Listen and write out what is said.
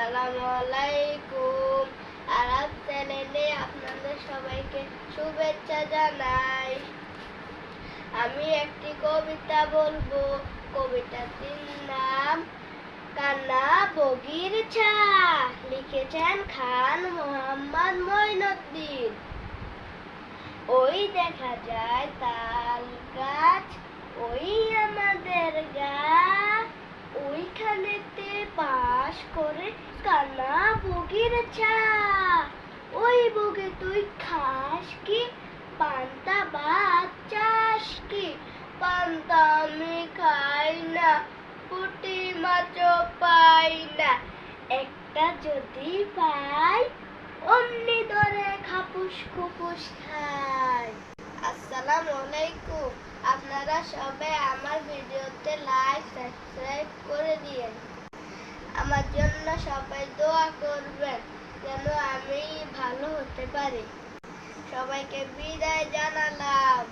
আসসালামু আলাইকুম। আরব চ্যানেলে আপনাদের সবাইকে শুভেচ্ছা জানাই। আমি একটি কবিতা বলবো। কবিতাটির নাম কান্না বগির ছা, লিখেছেন খান মোহাম্মদ মঈনুদ্দিন। ওই দেখা যায় তাল গাছ, ওই আমাদের গাছ, ওইখানেতে বাস করে কান্না বগির ছা। ওই বগে তুই খাস কি, পান্তা ভাত চাস কি? পান্তা আমি খাই না, পুঁটি মাছও পাই না, একটা যদি পাই অমনি ধরে খাপুস খুপুস খাই। আসসালামু আলাইকুম। আপনারা সবাই আমার ভিডিওতে লাইক সাবস্ক্রাইব করে দিয়েন। আমার জন্য সবাই দোয়া করবেন যেন আমি ভালো হতে পারি। সবাইকে বিদায় জানালাম।